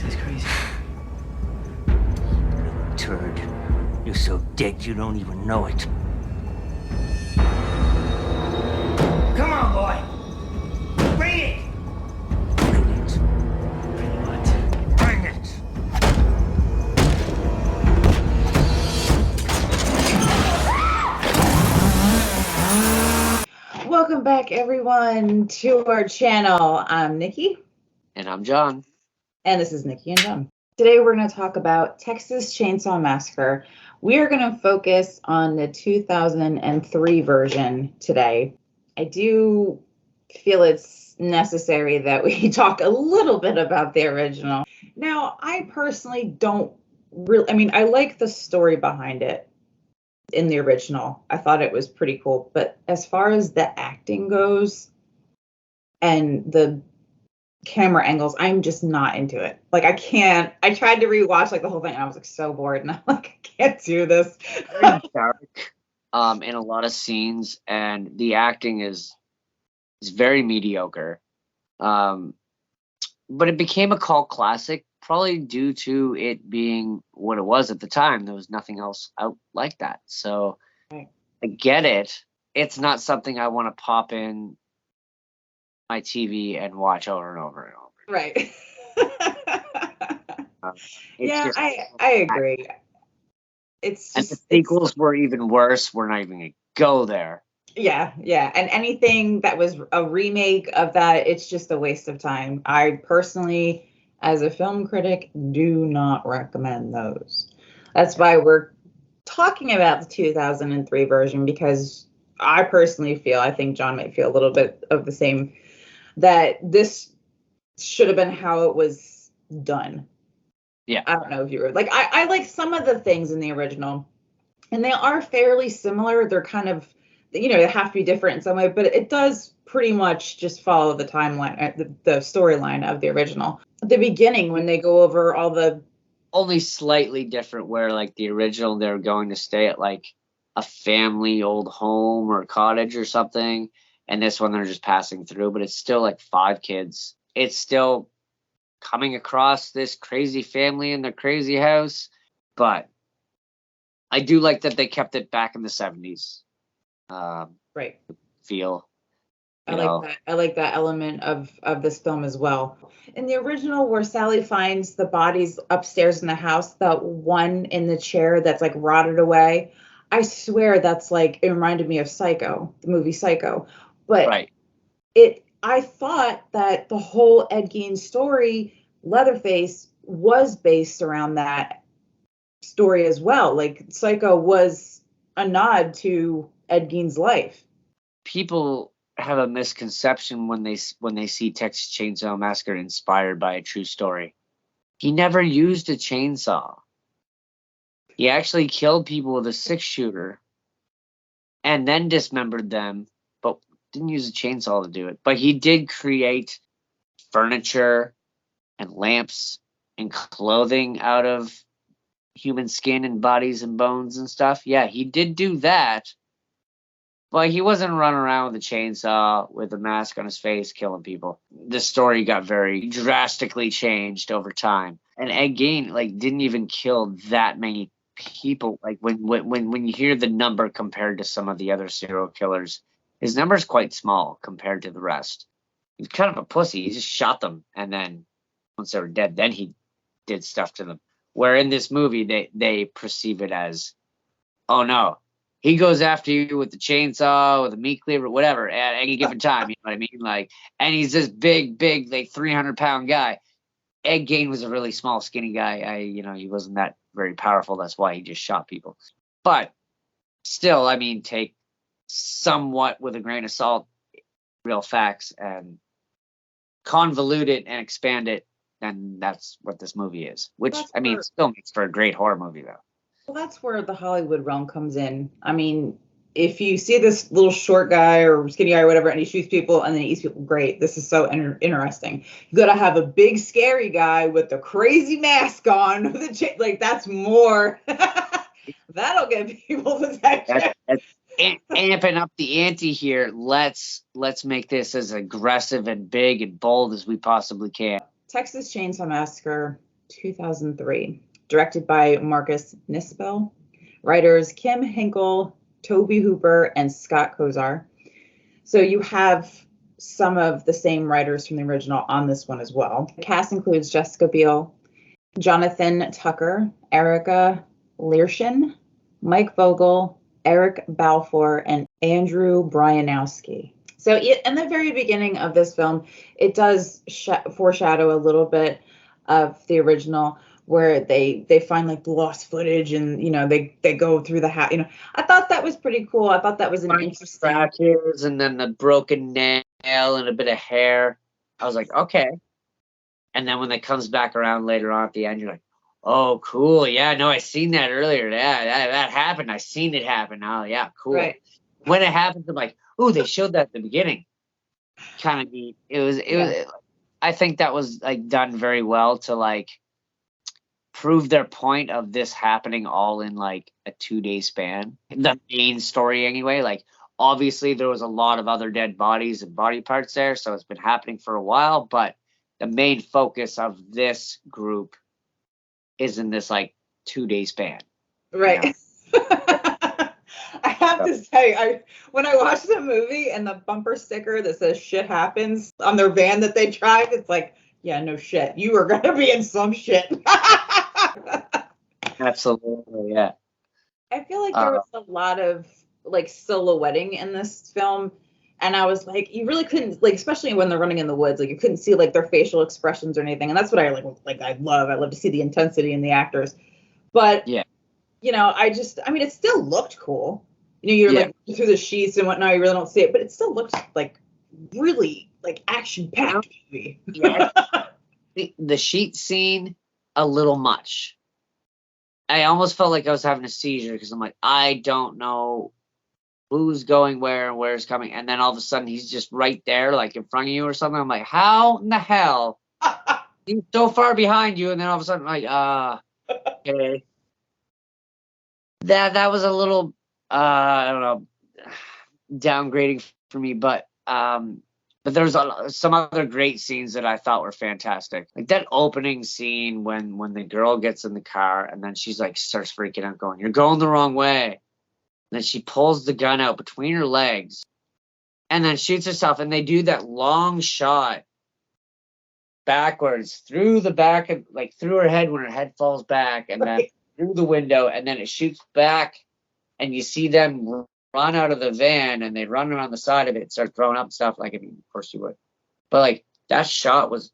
guy's crazy. You turd. You're so dead you don't even know it. Come on, boy. Bring it! Bring it. Bring what? Bring it! Welcome back, everyone, to our channel. I'm Nikki. And I'm John. And this is Nikki and John. Today we're going to talk about Texas Chainsaw Massacre. We are going to focus on the 2003 version today. I do feel it's necessary that we talk a little bit about the original. Now, I personally don't really, I like the story behind it. In the original, I thought it was pretty cool, but as far as the acting goes and the camera angles, I'm just not into it. Like, I tried to rewatch like the whole thing and I was like so bored, and I'm like, I can't do this. Very dark in a lot of scenes, and the acting is very mediocre. But it became a cult classic probably due to it being what it was at the time. There was nothing else out like that. So right. I get it. It's not something I want to pop in my TV and watch over and over and over. Right. Yeah, Just, I agree. It's just, and the sequels were even worse. We're not even going to go there. Yeah. And anything that was a remake of that, it's just a waste of time. I personally, as a film critic, do not recommend those. That's why we're talking about the 2003 version, because I personally feel, I think John might feel a little bit of the same, that this should have been how it was done. Yeah. I don't know if you were like, I like some of the things in the original, and they are fairly similar. They're kind of, they have to be different in some way, but it does pretty much just follow the timeline, the storyline of the original. At the beginning, when they go over all the... Only slightly different, where like the original, they're going to stay at like a family old home or cottage or something. And this one, they're just passing through, but it's still like 5 kids. It's still coming across this crazy family in their crazy house. But I do like that they kept it back in the 70s. Right. Feel. I like that element of this film as well. In the original, where Sally finds the bodies upstairs in the house, that one in the chair that's like rotted away, I swear that's like, it reminded me of Psycho, the movie Psycho. But right. I thought that the whole Ed Gein story, Leatherface, was based around that story as well. Like, Psycho was a nod to Ed Gein's life. People have a misconception when they see Texas Chainsaw Massacre inspired by a true story. He never used a chainsaw. He actually killed people with a 6-shooter and then dismembered them, but didn't use a chainsaw to do it. But he did create furniture and lamps and clothing out of human skin and bodies and bones and stuff. Yeah, he did do that. But he wasn't running around with a chainsaw with a mask on his face killing people. The story got very drastically changed over time. And Ed Gein didn't even kill that many people. Like when you hear the number compared to some of the other serial killers, his number is quite small compared to the rest. He's kind of a pussy. He just shot them, and then once they were dead, then he did stuff to them. Where in this movie they perceive it as, oh no, he goes after you with the chainsaw, with a meat cleaver, whatever, at any given time. You know what I mean? Like, and he's this big, like 300-pound guy. Ed Gein was a really small, skinny guy. He wasn't that very powerful. That's why he just shot people. But still, take somewhat with a grain of salt real facts and convolute it and expand it. And that's what this movie is. Which, still makes for a great horror movie, though. Well, that's where the Hollywood realm comes in. If you see this little short guy or skinny guy or whatever, and he shoots people and then he eats people, great. This is so interesting. You got to have a big, scary guy with a crazy mask on. That's more. That'll get people's attention. That's amping up the ante here. Let's make this as aggressive and big and bold as we possibly can. Texas Chainsaw Massacre 2003. Directed by Marcus Nispel. Writers Kim Hinkle, Toby Hooper, and Scott Kozar. So you have some of the same writers from the original on this one as well. The cast includes Jessica Biel, Jonathan Tucker, Erica Learshin, Mike Vogel, Eric Balfour, and Andrew Bryanowski. So in the very beginning of this film, it does foreshadow a little bit of the original, where they find like lost footage, and they go through the house. I thought that was pretty cool. I thought that was an interesting scratches, and then the broken nail and a bit of hair. I was like, okay. And then when it comes back around later on at the end, you're like, oh, cool. Yeah, no, I seen that earlier. Yeah, that happened. I seen it happen. Oh, yeah, cool. Right. When it happens, I'm like, oh, they showed that at the beginning. Kind of neat. It was. I think that was like done very well to like prove their point of this happening all in like a 2-day span. The main story, anyway. Like, obviously, there was a lot of other dead bodies and body parts there, so it's been happening for a while. But the main focus of this group is in this like 2-day span. Right. I have to say, when I watched the movie and the bumper sticker that says "shit happens" on their van that they drive, it's like, yeah, no shit, you are gonna be in some shit. Absolutely, yeah. I feel like there was a lot of like silhouetting in this film, and I was like, you really couldn't, like, especially when they're running in the woods, like you couldn't see like their facial expressions or anything, and that's what I like. I love to see the intensity in the actors, but yeah. I mean, it still looked cool. You're like through the sheets and whatnot, you really don't see it, but it still looked like really like action-packed movie. Yeah. The sheet scene, a little much. I almost felt like I was having a seizure because I'm like, I don't know who's going where and where's coming. And then all of a sudden he's just right there, like in front of you or something. I'm like, how in the hell? He's so far behind you. And then all of a sudden, I'm like, okay. That was a little, I don't know, downgrading for me, but there's some other great scenes that I thought were fantastic. Like that opening scene when the girl gets in the car and then she's like starts freaking out, going, "You're going the wrong way." And then she pulls the gun out between her legs and then shoots herself, and they do that long shot backwards through the back of, like, through her head when her head falls back, and then through the window, and then it shoots back and you see them run out of the van and they run around the side of it and start throwing up stuff. Like, I mean, of course you would, but like that shot was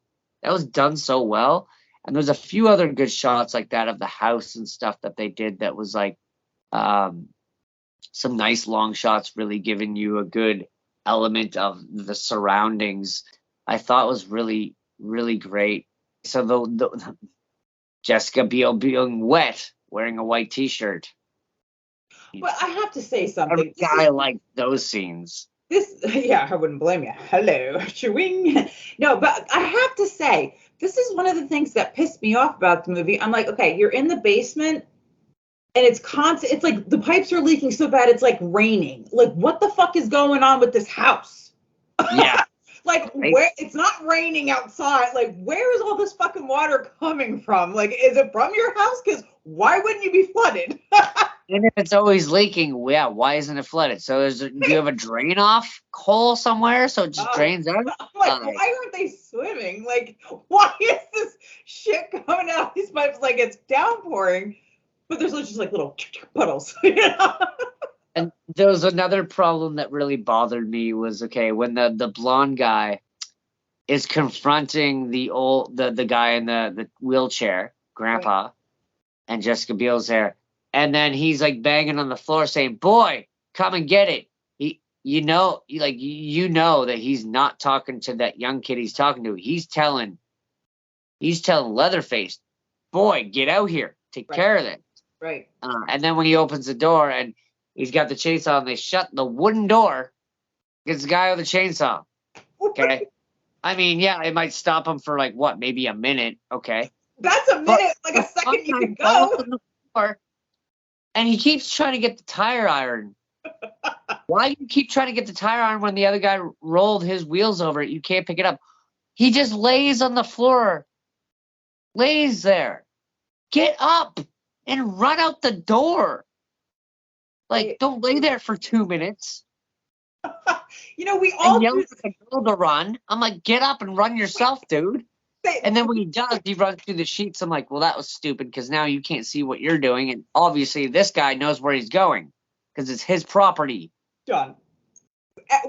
done so well. And there's a few other good shots like that of the house and stuff that they did that was like some nice long shots, really giving you a good element of the surroundings. I thought was really, really great. So the Jessica Biel being wet, wearing a white t-shirt. Well, I have to say something. I like those scenes. I wouldn't blame you. Hello, chewing. No, but I have to say, this is one of the things that pissed me off about the movie. I'm like, okay, you're in the basement and it's constant. It's like the pipes are leaking so bad it's like raining. Like, what the fuck is going on with this house? Yeah. Like, where it's not raining outside. Like, where is all this fucking water coming from? Like, is it from your house? Because why wouldn't you be flooded? And if it's always leaking, yeah, why isn't it flooded? So do you have a drain off hole somewhere so it just drains out? I'm like, why aren't they swimming? Like, why is this shit coming out of these pipes like it's downpouring? But there's just like little puddles, you know? And there was another problem that really bothered me was, okay, when the blonde guy is confronting the guy in the wheelchair, Grandpa, right, and Jessica Biel's there, and then he's like banging on the floor saying, "Boy, come and get it." You know that he's not talking to that young kid he's talking to. He's telling Leatherface, "Boy, get out here. Take care of it." Right. And then when he opens the door and he's got the chainsaw and they shut the wooden door, it's the guy with the chainsaw. Okay. I mean, yeah, it might stop him for like what, maybe a minute. Okay. That's a minute, like a second you can go. And he keeps trying to get the tire iron. Why do you keep trying to get the tire iron when the other guy rolled his wheels over it? You can't pick it up. He just lays on the floor lays there. Get up and run out the door. Like, don't lay there for 2 minutes We and all yell do. at the girl to run. I'm like, get up and run yourself, dude. And then when he does, he runs through the sheets. I'm like, well, that was stupid because now you can't see what you're doing. And obviously, this guy knows where he's going because it's his property. John,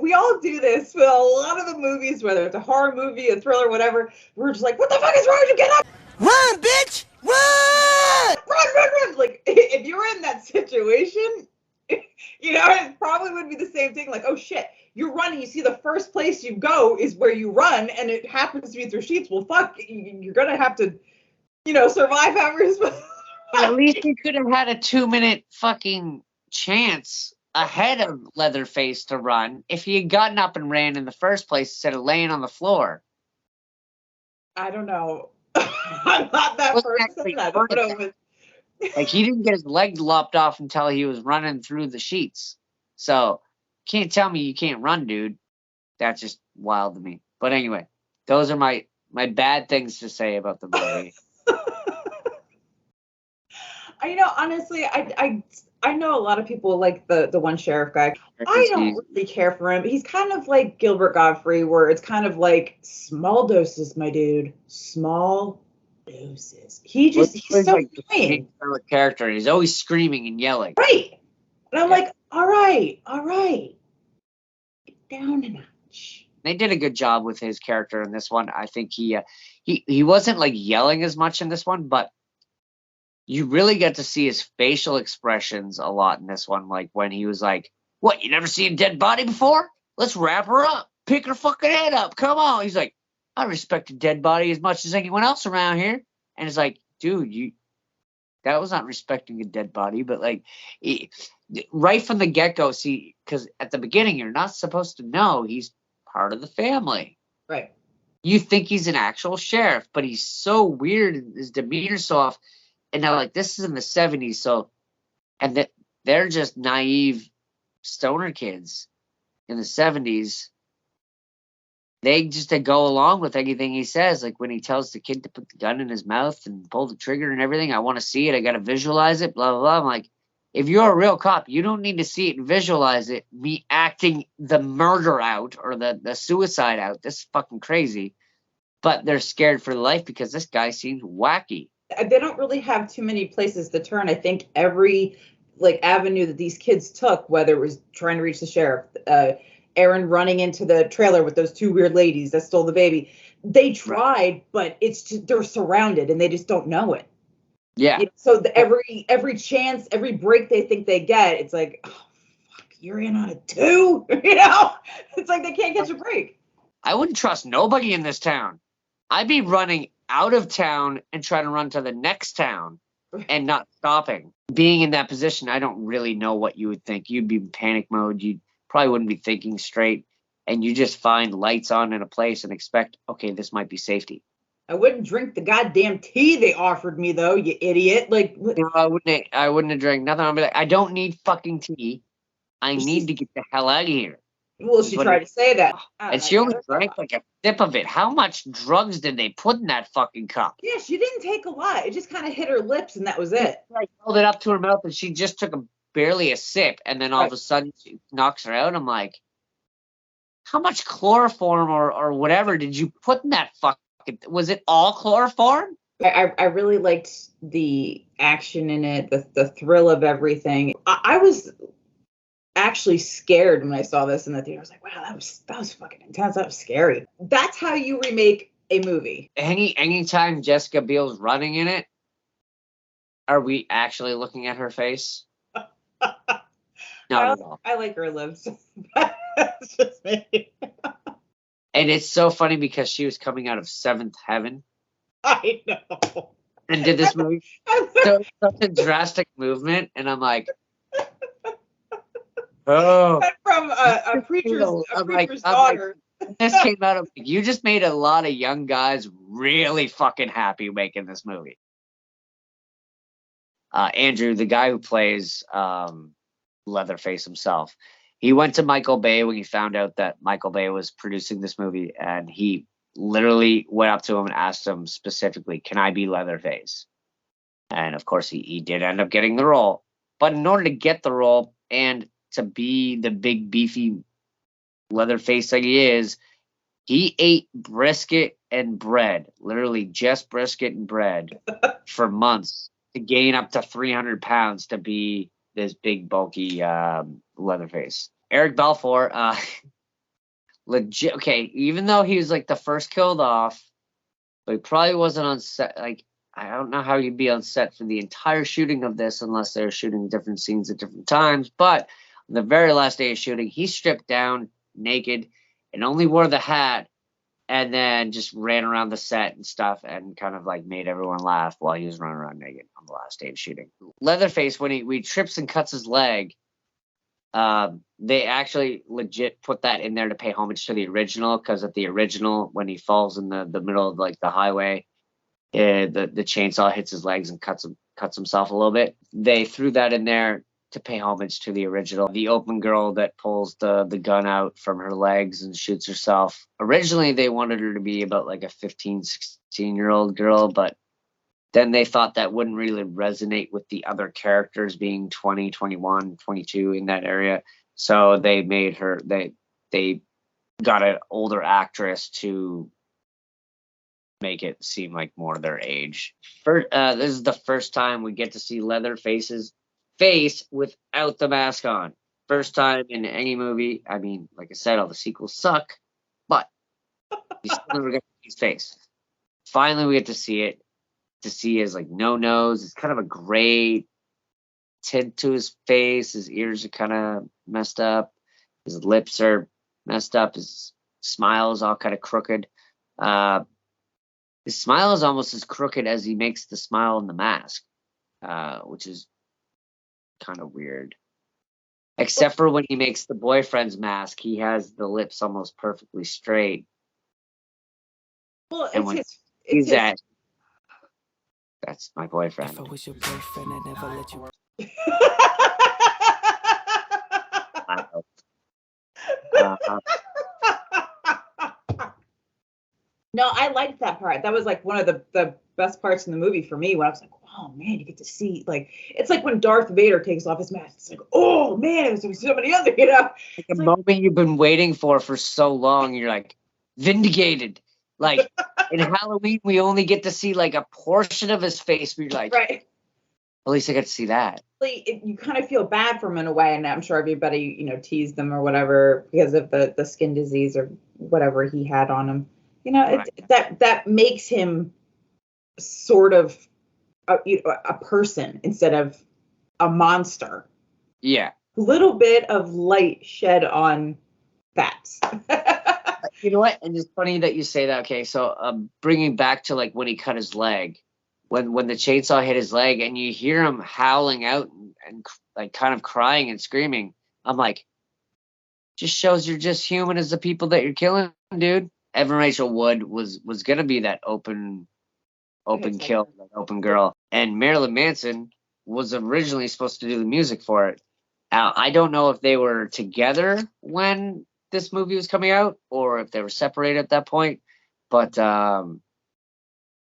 we all do this with a lot of the movies, whether it's a horror movie, a thriller, whatever. We're just like, what the fuck is wrong with you? Get up! Run, bitch! Run! Run! Like, if you were in that situation, it probably would be the same thing. Like, oh shit, you're running. You see the first place you go is where you run, and it happens to be through sheets. Well, fuck, you're gonna have to, survive however you're supposed to. At least he could have had a 2-minute fucking chance ahead of Leatherface to run if he had gotten up and ran in the first place instead of laying on the floor. I don't know. I'm not that person. I don't know. Like, he didn't get his leg lopped off until he was running through the sheets. So, can't tell me you can't run, dude. That's just wild to me. But anyway, those are my bad things to say about the movie. Honestly, I know a lot of people like the one sheriff guy. I don't really care for him. He's kind of like Gilbert Gottfried, where it's kind of like small doses, my dude. Small doses. He's so like annoying. Character. He's always screaming and yelling. Right. And I'm like, all right. Get down a notch. They did a good job with his character in this one. I think he wasn't like yelling as much in this one, but you really get to see his facial expressions a lot in this one. Like when he was like, what, you never seen a dead body before? Let's wrap her up. Pick her fucking head up. Come on. He's like, I respect a dead body as much as anyone else around here. And it's like, dude, that was not respecting a dead body. But like, right from the get-go, see, because at the beginning, you're not supposed to know he's part of the family. Right. You think he's an actual sheriff, but he's so weird and his demeanor's so off. And now, like, this is in the 70s, so, and they're just naive stoner kids in the 70s. They just go along with anything he says. Like when he tells the kid to put the gun in his mouth and pull the trigger and everything, I want to see it. I got to visualize it, blah, blah, blah. I'm like, if you're a real cop, you don't need to see it and visualize it, me acting the murder out or the suicide out. This is fucking crazy. But they're scared for life because this guy seems wacky. They don't really have too many places to turn. I think every avenue that these kids took, whether it was trying to reach the sheriff, Aaron running into the trailer with those two weird ladies that stole the baby, they tried, but it's just, they're surrounded and they just don't know it. Yeah. So every chance, every break they think they get, it's like, oh, fuck, you're in on it too. It's like they can't catch a break. I wouldn't trust nobody in this town. I'd be running out of town and trying to run to the next town and not stopping. Being in that position, I don't really know what you would think. You'd be in panic mode. You probably wouldn't be thinking straight. And you just find lights on in a place and expect, okay, this might be safety. I wouldn't drink the goddamn tea they offered me, though, you idiot. Like, no, I wouldn't have drank nothing. I'd be like, I don't need fucking tea. I need to get the hell out of here. Well, she tried to say that. And she only drank like a sip of it. How much drugs did they put in that fucking cup? Yeah, she didn't take a lot. It just kind of hit her lips, and that was it. I held it up to her mouth, and she just took barely a sip, and then all of a sudden she knocks her out. I'm like, how much chloroform or whatever did you put in that fucking? Was it all chloroform? I really liked the action in it, the thrill of everything. I was actually scared when I saw this in the theater. I was like, wow, that was fucking intense. That was scary. That's how you remake a movie. Anytime Jessica Biel's running in it, are we actually looking at her face? Not at all. I like her lips. That's just me. And it's so funny because she was coming out of Seventh Heaven. I know. And did this movie. So such a drastic movement, and I'm like, oh. From a preacher's daughter. This came out of, you just made a lot of young guys really fucking happy making this movie. Andrew, the guy who plays Leatherface himself, he went to Michael Bay when he found out that Michael Bay was producing this movie, and he literally went up to him and asked him specifically, "Can I be Leatherface?" And of course, he did end up getting the role. But in order to get the role and to be the big beefy Leatherface that he is, he ate brisket and bread, literally just brisket and bread, for months to gain up to 300 pounds to be this big, bulky Leatherface. Eric Balfour, legit. Okay, even though he was like the first killed off, but he probably wasn't on set. Like, I don't know how you'd be on set for the entire shooting of this unless they were shooting different scenes at different times. But on the very last day of shooting, he stripped down naked and only wore the hat, and then just ran around the set and stuff and kind of like made everyone laugh while he was running around naked on the last day of shooting. Leatherface, when he trips and cuts his leg, they actually legit put that in there to pay homage to the original, because at the original, when he falls in the middle of like the highway, the chainsaw hits his legs and cuts himself a little bit. They threw that in there to pay homage to the original. The open girl that pulls the gun out from her legs and shoots herself. Originally, they wanted her to be about like a 15, 16-year-old girl, but then they thought that wouldn't really resonate with the other characters being 20, 21, 22 in that area. So they made her, they got an older actress to make it seem like more their age. This is the first time we get to see Leatherface's face without the mask on. First time in any movie. I mean, like I said, all the sequels suck, but you still never get to see his face. Finally, we get to see it. To see his like no nose. It's kind of a gray tint to his face. His ears are kind of messed up. His lips are messed up. His smile is all kind of crooked. His smile is almost as crooked as he makes the smile in the mask, which is kind of weird. Except for when he makes the boyfriend's mask, he has the lips almost perfectly straight. Well, and when he's at, that's my boyfriend. If I was your boyfriend, I'd never let you. No, I liked that part. That was like one of the best parts in the movie for me, when I was like, oh man, you get to see, like, it's like when Darth Vader takes off his mask. It's like, oh man, there's so many other, you know. Like a moment you've been waiting for so long. You're like, vindicated. Like in Halloween, we only get to see like a portion of his face. We're like, right. At least I get to see that. You kind of feel bad for him in a way, and I'm sure everybody, you know, teased them or whatever because of the skin disease or whatever he had on him. You know, right. that makes him sort of a person instead of a monster. Yeah. A little bit of light shed on fats. You know what? And it's funny that you say that. Okay, so bringing back to like when he cut his leg, when the chainsaw hit his leg, and you hear him howling out and like kind of crying and screaming. I'm like, just shows you're just human as the people that you're killing, dude. Evan Rachel Wood was gonna be that open kill, that open girl, and Marilyn Manson was originally supposed to do the music for it. I don't know if they were together when this movie was coming out or if they were separated at that point, but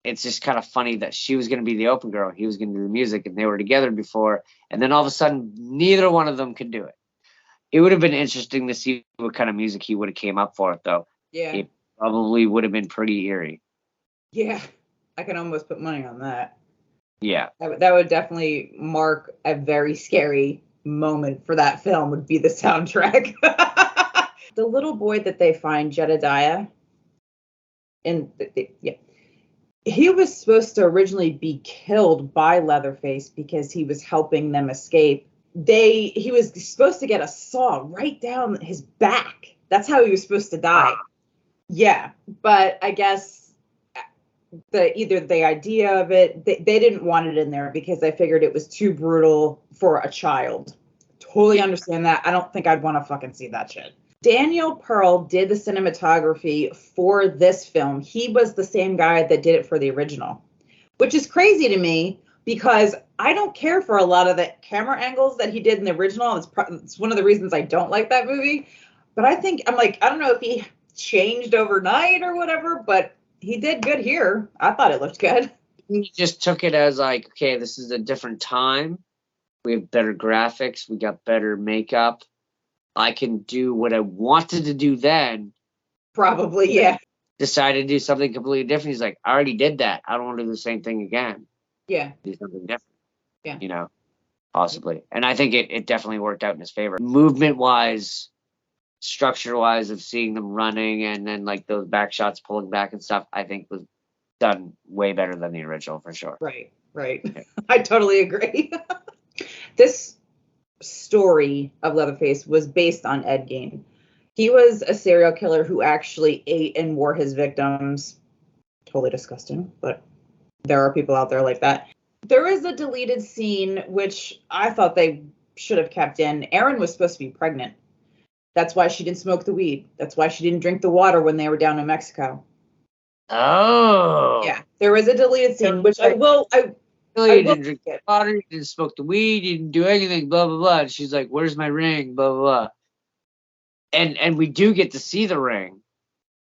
it's just kind of funny that she was going to be the open girl, he was going to do the music, and they were together before, and then all of a sudden neither one of them could do it. It would have been interesting to see what kind of music he would have came up for it, though. Yeah, it probably would have been pretty eerie. Yeah, I can almost put money on that. Yeah, that would definitely mark a very scary moment for that film, would be the soundtrack. The little boy that they find, Jedediah, he was supposed to originally be killed by Leatherface because he was helping them escape. He was supposed to get a saw right down his back. That's how he was supposed to die. Yeah, but I guess either the idea of it, they didn't want it in there because they figured it was too brutal for a child. Totally understand that. I don't think I'd want to fucking see that shit. Daniel Pearl did the cinematography for this film. He was the same guy that did it for the original, which is crazy to me because I don't care for a lot of the camera angles that he did in the original. It's one of the reasons I don't like that movie. But I don't know if changed overnight or whatever, but he did good here. I thought it looked good. He just took it as like, okay, this is a different time. We have better graphics. We got better makeup. I can do what I wanted to do then. Probably, yeah. Decided to do something completely different. He's like, I already did that. I don't want to do the same thing again. Yeah. Do something different. Yeah. You know, possibly. And I think it definitely worked out in his favor. Movement wise, structure wise, of seeing them running and then like those back shots pulling back and stuff, I think was done way better than the original for sure. Right. Yeah. I totally agree. This story of Leatherface was based on Ed Gein. He was a serial killer who actually ate and wore his victims. Totally disgusting, but there are people out there like that. There is a deleted scene, which I thought they should have kept in. Erin was supposed to be pregnant. That's why she didn't smoke the weed. That's why she didn't drink the water when they were down in Mexico. Oh. Yeah, there was a deleted scene, which I will didn't drink the water, you didn't smoke the weed, you didn't do anything, blah, blah, blah. And she's like, where's my ring? Blah, blah, blah. And we do get to see the ring.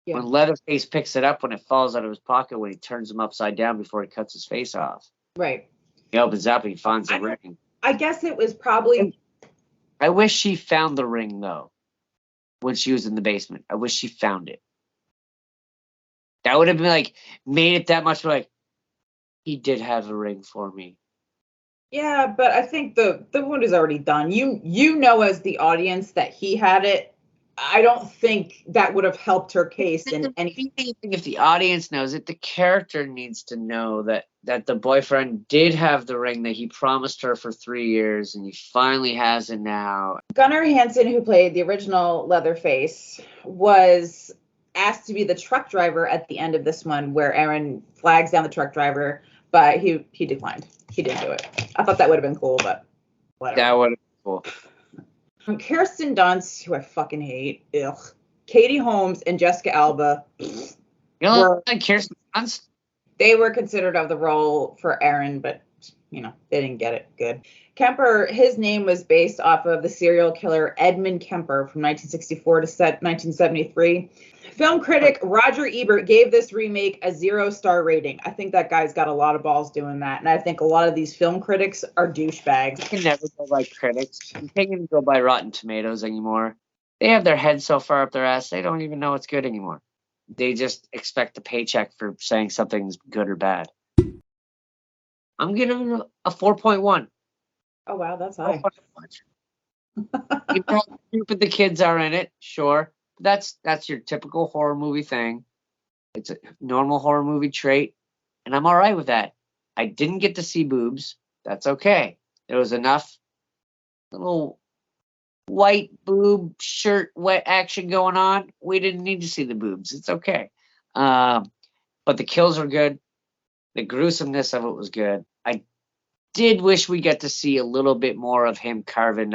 Yeah. When Leatherface picks it up when it falls out of his pocket, when he turns him upside down before he cuts his face off. Right. He opens up and he finds the ring. I guess it was probably... I wish she found the ring, though, when she was in the basement. I wish she found it. That would have been like, made it that much like, he did have a ring for me. Yeah, but I think the wound is already done. You know as the audience that he had it. I don't think that would have helped her case in any. If the audience knows it, the character needs to know that the boyfriend did have the ring that he promised her for 3 years, and he finally has it now. Gunnar Hansen, who played the original Leatherface, was asked to be the truck driver at the end of this one, where Erin flags down the truck driver, but he declined. He didn't do it. I thought that would have been cool, but whatever. That would have been cool. Kirsten Dunst, who I fucking hate, Katie Holmes and Jessica Alba. You know, like Kirsten Dunst. They were considered of the role for Erin, but they didn't get it good. Kemper, his name was based off of the serial killer Edmund Kemper from 1964 to 1973. Film critic Roger Ebert gave this remake a 0-star rating. I think that guy's got a lot of balls doing that, and I think a lot of these film critics are douchebags. You can never go by critics. You can't even go by Rotten Tomatoes anymore. They have their head so far up their ass, they don't even know it's good anymore. They just expect a paycheck for saying something's good or bad. I'm giving it a 4.1. Oh, wow, that's high. You know how stupid the kids are in it, sure. That's your typical horror movie thing. It's a normal horror movie trait, and I'm all right with that. I didn't get to see boobs. That's okay. There was enough little white boob shirt wet action going on. We didn't need to see the boobs. It's okay. But the kills were good. The gruesomeness of it was good. I did wish we got to see a little bit more of him carving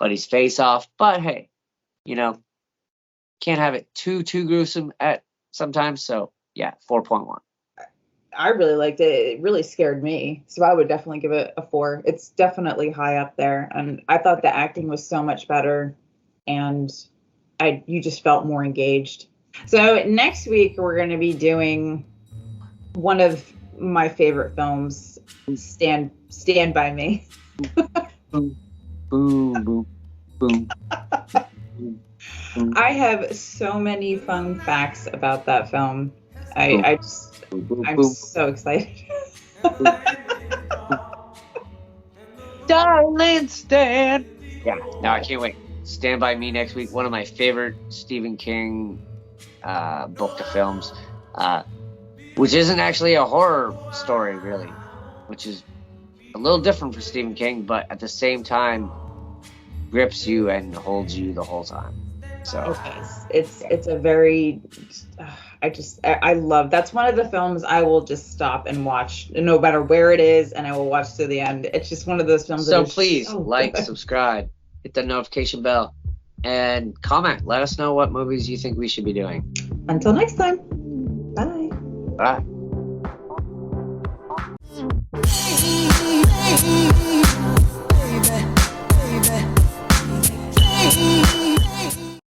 Buddy's face off. But hey, can't have it too gruesome at sometimes. So yeah, 4.1. I really liked it. It really scared me. So I would definitely give it a 4. It's definitely high up there. And I thought the acting was so much better. And you just felt more engaged. So next week, we're going to be doing one of my favorite films, Stand By Me. Boom, boom, boom, boom. I have so many fun facts about that film. I'm so excited. Darling, stand. Yeah, no, I can't wait. Stand By Me next week. One of my favorite Stephen King book to films, which isn't actually a horror story, really, which is a little different for Stephen King, but at the same time grips you and holds you the whole time. So it's a very I love, that's one of the films I will just stop and watch no matter where it is, and I will watch to the end. It's just one of those films. So please like, subscribe, hit the notification bell, and comment. Let us know what movies you think we should be doing. Until next time. Bye. Bye. Baby.